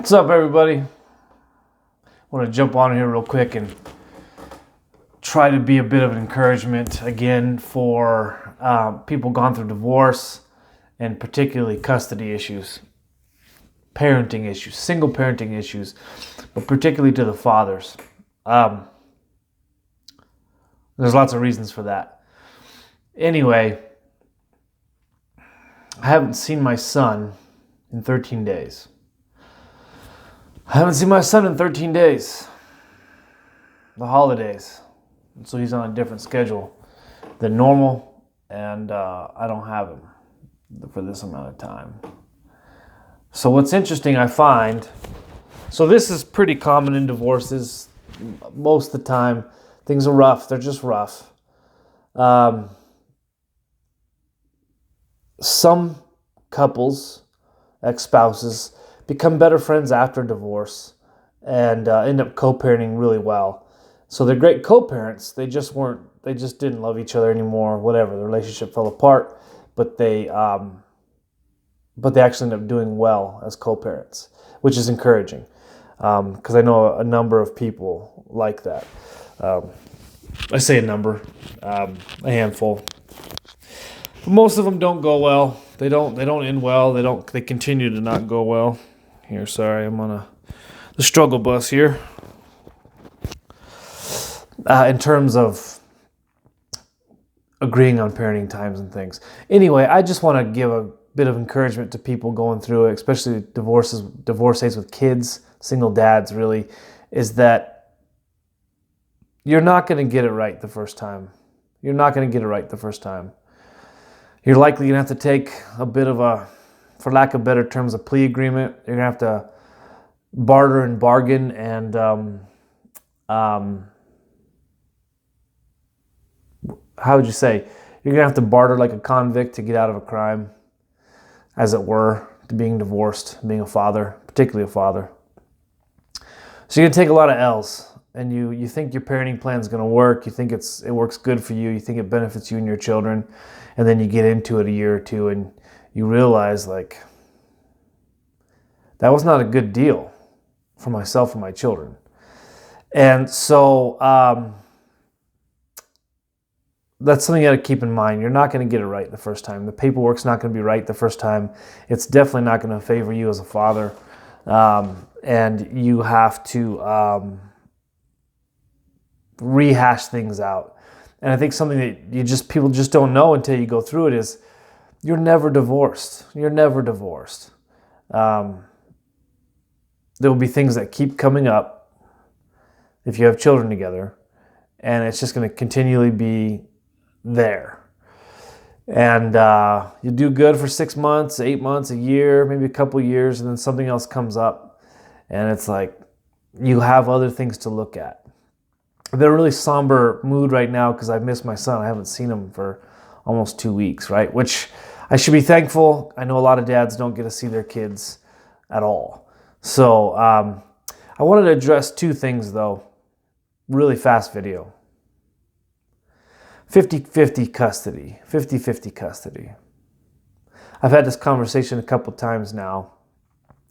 What's up, everybody? I want to jump on here real quick and try to be a bit of an encouragement again for people gone through divorce and particularly custody issues, parenting issues, single parenting issues, but particularly to the fathers. There's lots of reasons for that. Anyway, I haven't seen my son in 13 days. The holidays. So he's on a different schedule than normal, and I don't have him for this amount of time. So what's interesting, I find, so this is pretty common in divorces. Most of the time, things are rough. They're just rough. Some couples, ex-spouses, become better friends after divorce and end up co-parenting really well. So they're great co-parents. They just didn't love each other anymore, whatever. The relationship fell apart, but they actually end up doing well as co-parents, which is encouraging because I know a number of people like that. I say a number, a handful. But most of them don't go well. They don't end well. They continue to not go well. Here, sorry, I'm on the struggle bus here. In terms of agreeing on parenting times and things. Anyway, I just want to give a bit of encouragement to people going through it, especially divorcees with kids, single dads really, is that you're not going to get it right the first time. You're likely going to have to take a bit of a, for lack of better terms, a plea agreement. You're going to have to barter and bargain and how would you say? You're going to have to barter like a convict to get out of a crime, as it were, to being divorced, being a father, particularly a father. So you're going to take a lot of L's, and you think your parenting plan is going to work. You think it works good for you. You think it benefits you and your children. And then you get into it a year or two, and you realize, like, that was not a good deal for myself and my children. And so that's something you got to keep in mind. You're not going to get it right the first time. The paperwork's not going to be right the first time. It's definitely not going to favor you as a father. And you have to rehash things out. And I think something that people just don't know until you go through it is you're never divorced. There will be things that keep coming up if you have children together, and it's just going to continually be there. And you do good for 6 months, 8 months, a year, maybe a couple years, and then something else comes up, and it's like you have other things to look at. I'm in a really somber mood right now because I've missed my son. I haven't seen him for almost 2 weeks, right? Which I should be thankful. I know a lot of dads don't get to see their kids at all. So I wanted to address two things, though. Really fast video. 50-50 custody. 50-50 custody. I've had this conversation a couple times now,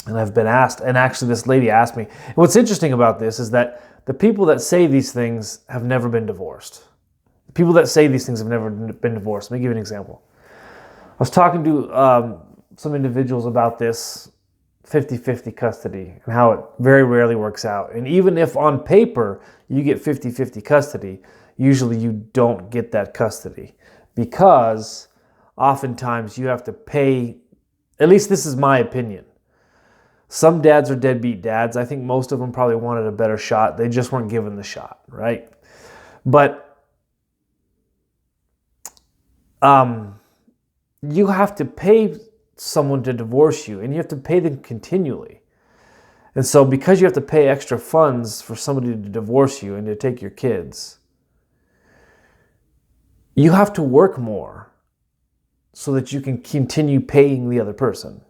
and I've been asked, and actually this lady asked me. And what's interesting about this is that the people that say these things have never been divorced. The people that say these things have never been divorced. Let me give you an example. I was talking to some individuals about this 50-50 custody and how it very rarely works out. And even if on paper you get 50-50 custody, usually you don't get that custody because oftentimes you have to pay, at least this is my opinion. Some dads are deadbeat dads. I think most of them probably wanted a better shot. They just weren't given the shot, right? But you have to pay someone to divorce you, and you have to pay them continually. And so because you have to pay extra funds for somebody to divorce you and to take your kids, you have to work more so that you can continue paying the other person.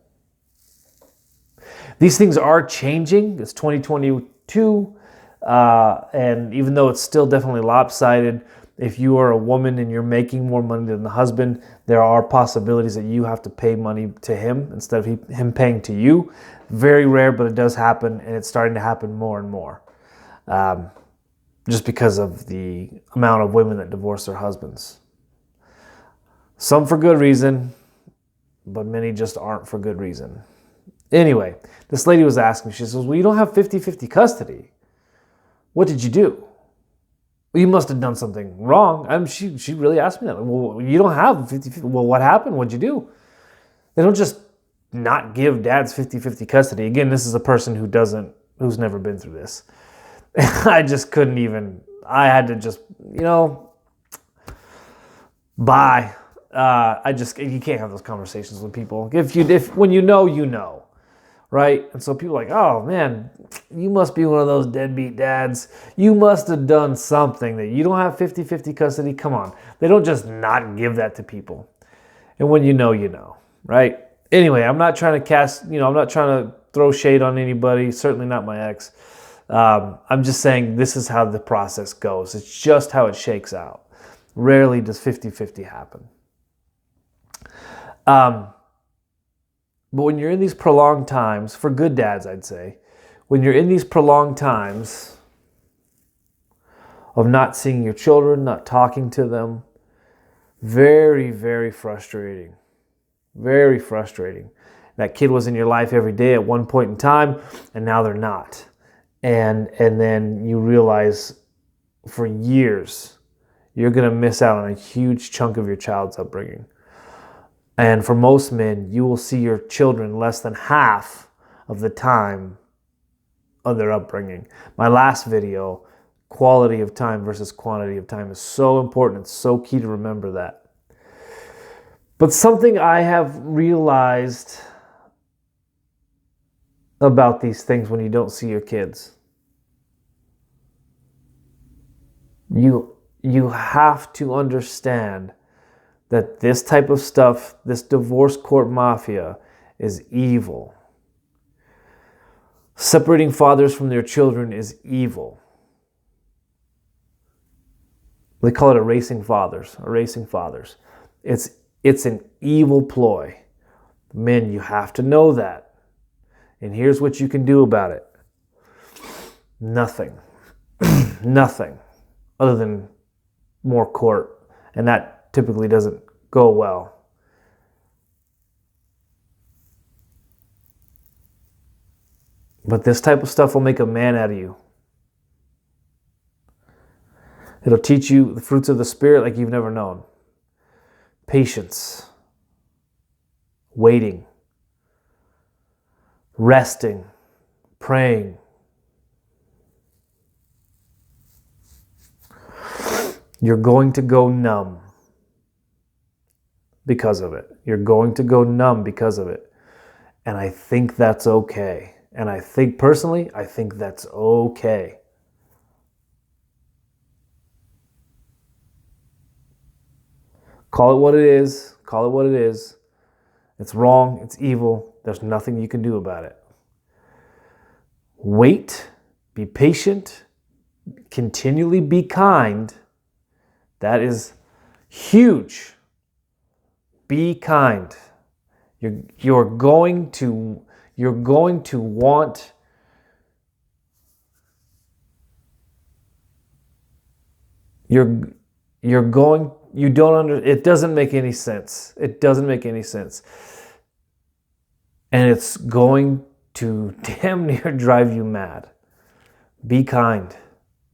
These things are changing. It's 2022, and even though it's still definitely lopsided, If you are a woman and you're making more money than the husband, there are possibilities that you have to pay money to him instead of him paying to you. Very rare, but it does happen, and it's starting to happen more and more. Just because of the amount of women that divorce their husbands. Some for good reason, but many just aren't for good reason. Anyway, this lady was asking, she says, well, you don't have 50-50 custody. What did you do? Well, you must have done something wrong. She really asked me that. Well, you don't have 50-50. Well, what happened? What'd you do? They don't just not give dads 50-50 custody. Again, this is a person who's never been through this. I just couldn't even, I had to just, bye. You can't have those conversations with people. When you know, right? And so people are like, oh man, you must be one of those deadbeat dads. You must have done something that you don't have 50-50 custody. Come on. They don't just not give that to people. And when you know, right? Anyway, I'm not trying to I'm not trying to throw shade on anybody, certainly not my ex. I'm just saying this is how the process goes. It's just how it shakes out. Rarely does 50-50 happen. But when you're in these prolonged times, for good dads, I'd say, when you're in these prolonged times of not seeing your children, not talking to them, very, very frustrating. Very frustrating. That kid was in your life every day at one point in time, and now they're not. And then you realize for years, you're going to miss out on a huge chunk of your child's upbringing. And for most men, you will see your children less than half of the time of their upbringing. My last video, quality of time versus quantity of time, is so important. It's so key to remember that. But something I have realized about these things when you don't see your kids, you have to understand that this type of stuff, this divorce court mafia, is evil. Separating fathers from their children is evil. They call it erasing fathers. It's an evil ploy. Men, you have to know that. And here's what you can do about it. Nothing. Nothing. Other than more court. And that typically doesn't go well. But this type of stuff will make a man out of you. It'll teach you the fruits of the Spirit like you've never known. Patience. Waiting. Resting. Praying. You're going to go numb because of it. You're going to go numb because of it. And I think that's okay. And I think that's okay. Call it what it is. Call it what it is. It's wrong. It's evil. There's nothing you can do about it. Wait. Be patient. Continually be kind. That is huge. Be kind. You're going to want it doesn't make any sense. It doesn't make any sense. And it's going to damn near drive you mad. Be kind.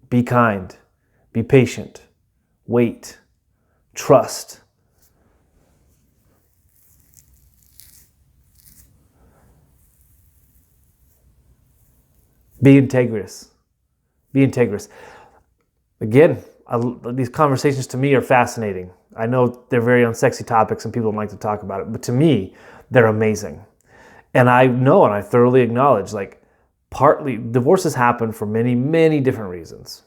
Be kind. Be patient. Wait. Trust. Be integrous. Be integrous. Again, these conversations to me are fascinating. I know they're very unsexy topics and people don't like to talk about it, but to me, they're amazing. And I know and I thoroughly acknowledge, partly divorces happen for many, many different reasons.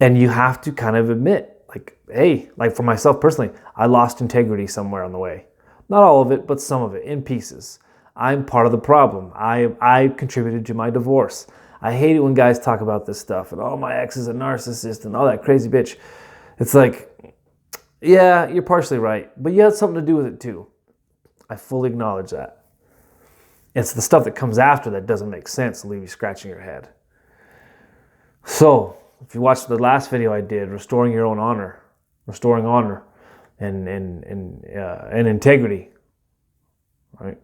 And you have to kind of admit, hey, for myself personally, I lost integrity somewhere on the way. Not all of it, but some of it, in pieces. I'm part of the problem. I contributed to my divorce. I hate it when guys talk about this stuff and, oh, my ex is a narcissist and all that crazy bitch. It's like, yeah, you're partially right, but you had something to do with it too. I fully acknowledge that. It's the stuff that comes after that doesn't make sense and leave you scratching your head. So, if you watched the last video I did, restoring your own honor, restoring honor and integrity, right?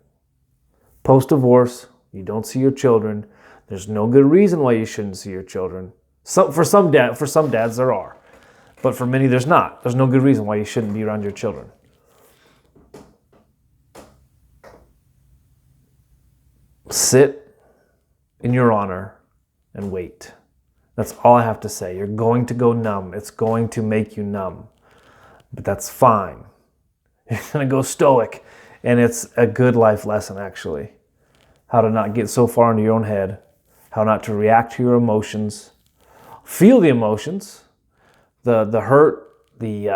Post-divorce, you don't see your children. There's no good reason why you shouldn't see your children. For some dads there are, but for many there's not. There's no good reason why you shouldn't be around your children. Sit in your honor and wait. That's all I have to say. You're going to go numb. It's going to make you numb, but that's fine. You're going to go stoic, and it's a good life lesson, actually. How to not get so far into your own head, how not to react to your emotions, feel the emotions, the hurt, the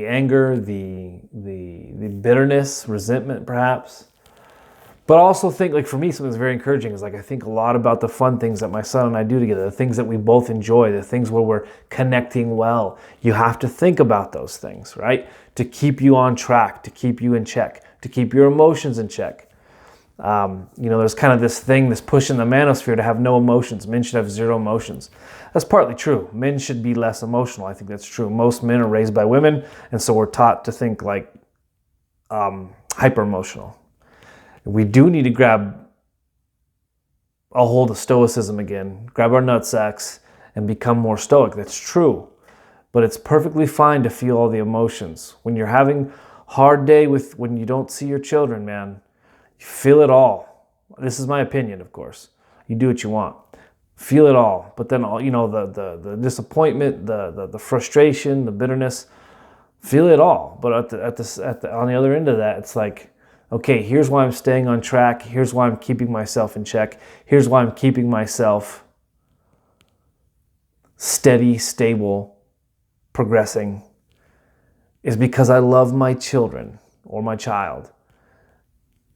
anger, the bitterness, resentment, perhaps. But also think, like for me, something that's very encouraging is like I think a lot about the fun things that my son and I do together, the things that we both enjoy, the things where we're connecting well. You have to think about those things, right? To keep you on track, to keep you in check, to keep your emotions in check. There's kind of this thing, this push in the manosphere to have no emotions. Men should have zero emotions. That's partly true. Men should be less emotional. I think that's true. Most men are raised by women, and so we're taught to think like hyper emotional. We do need to grab a hold of stoicism again, grab our nutsacks and become more stoic. That's true. But it's perfectly fine to feel all the emotions. When you're having a hard day when you don't see your children, man, you feel it all. This is my opinion, of course. You do what you want. Feel it all. But then, the disappointment, the frustration, the bitterness, feel it all. But on the other end of that, it's like, okay, here's why I'm staying on track. Here's why I'm keeping myself in check. Here's why I'm keeping myself steady, stable, progressing, is because I love my children or my child.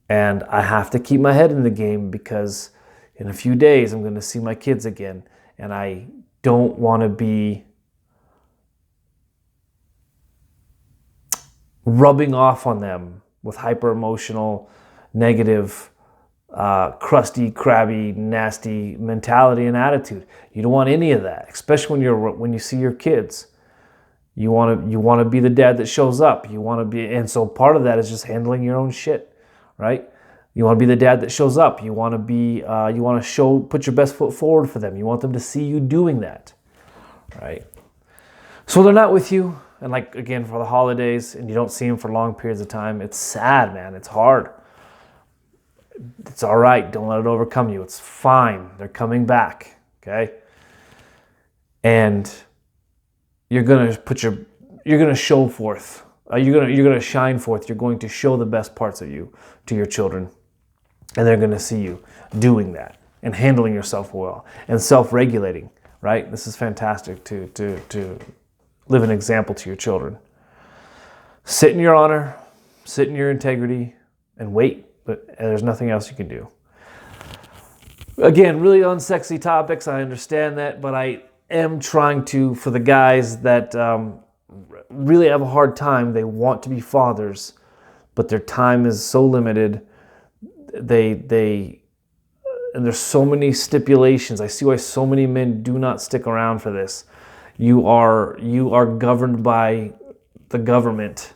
And I have to keep my head in the game because in a few days I'm going to see my kids again. And I don't want to be rubbing off on them with hyper-emotional, negative, crusty, crabby, nasty mentality and attitude. You don't want any of that, especially when you see your kids. You want to be the dad that shows up. And so part of that is just handling your own shit, right? You want to be the dad that shows up. You want to put your best foot forward for them. You want them to see you doing that, right? So they're not with you. And like, again, for the holidays, and you don't see them for long periods of time, it's sad, man. It's hard. It's all right. Don't let it overcome you. It's fine. They're coming back, okay? And you're gonna show forth. You're gonna shine forth. You're going to show the best parts of you to your children, and they're gonna see you doing that and handling yourself well and self-regulating. Right? This is fantastic to live an example to your children. Sit in your honor, sit in your integrity, and wait. But there's nothing else you can do. Again, really unsexy topics. I understand that, but I am trying to, for the guys that really have a hard time, they want to be fathers, but their time is so limited. And there's so many stipulations. I see why so many men do not stick around for this. You are governed by the government.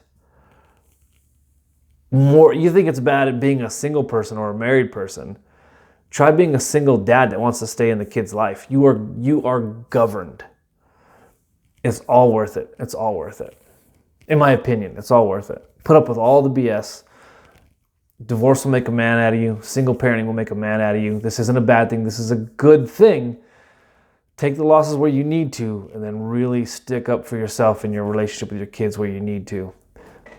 You think it's bad at being a single person or a married person. Try being a single dad that wants to stay in the kid's life. You are governed. It's all worth it. It's all worth it. In my opinion, it's all worth it. Put up with all the BS. Divorce will make a man out of you. Single parenting will make a man out of you. This isn't a bad thing. This is a good thing. Take the losses where you need to, and then really stick up for yourself in your relationship with your kids where you need to.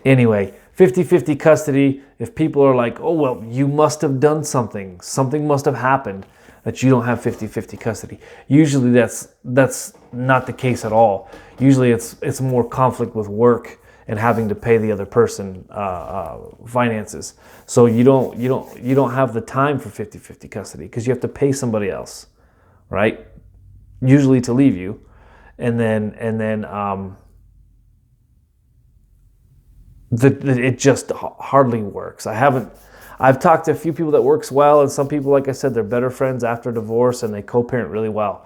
Anyway, 50-50 custody. If people are like, oh, well, you must have done something. Something must have happened that you don't have 50-50 custody. Usually that's not the case at all. Usually it's more conflict with work and having to pay the other person finances. So you don't have the time for 50-50 custody because you have to pay somebody else. right? Usually to leave you, and then it just hardly works. I've talked to a few people that works well, and some people, like I said, they're better friends after divorce and they co-parent really well.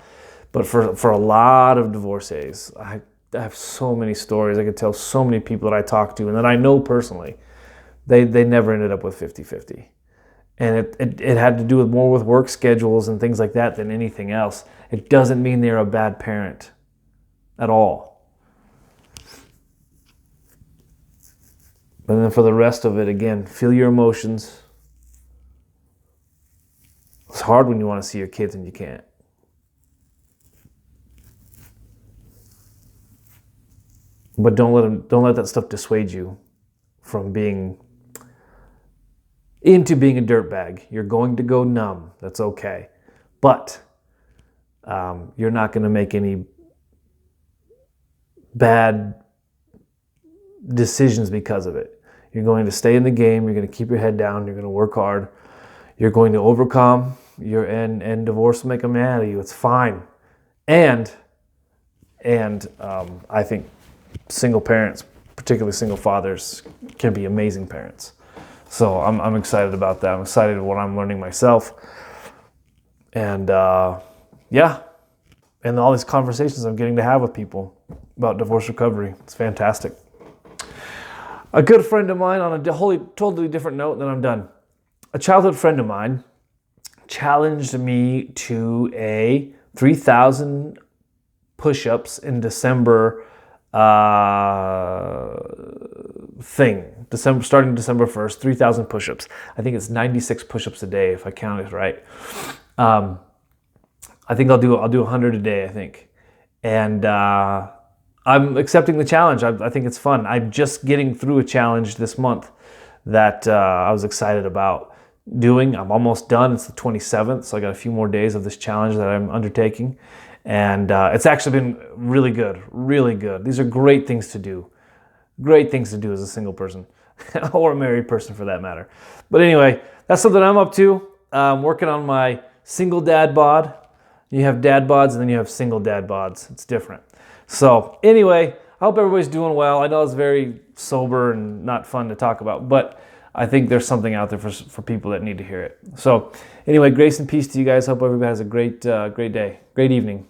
But for a lot of divorcees, I have so many stories. I could tell so many people that I talk to and that I know personally, they never ended up with 50-50. And it had to do more with work schedules and things like that than anything else. It doesn't mean they're a bad parent at all. But then for the rest of it, again, feel your emotions. It's hard when you want to see your kids and you can't. But don't let that stuff dissuade you from being a dirtbag. You're going to go numb. That's okay. But you're not going to make any bad decisions because of it. You're going to stay in the game. You're going to keep your head down. You're going to work hard. You're going to overcome. And divorce will make a man out of you. It's fine. And I think single parents, particularly single fathers, can be amazing parents. So I'm excited about that. I'm excited what I'm learning myself. And and all these conversations I'm getting to have with people about divorce recovery. It's fantastic. A good friend of mine, on a totally different note, and then I'm done. A childhood friend of mine challenged me to a 3,000 push-ups in December starting December 1st, 3,000 push-ups. I think it's 96 push-ups a day if I count it right. I think I'll do 100 a day, I think. And I'm accepting the challenge. I think it's fun. I'm just getting through a challenge this month that I was excited about doing. I'm almost done. It's the 27th, so I got a few more days of this challenge that I'm undertaking. And it's actually been really good, really good. These are great things to do. Great things to do as a single person or a married person for that matter. But anyway, that's something I'm up to. I'm working on my single dad bod. You have dad bods and then you have single dad bods. It's different. So anyway, I hope everybody's doing well. I know it's very sober and not fun to talk about, but I think there's something out there for people that need to hear it. So anyway, grace and peace to you guys. Hope everybody has a great day, great evening.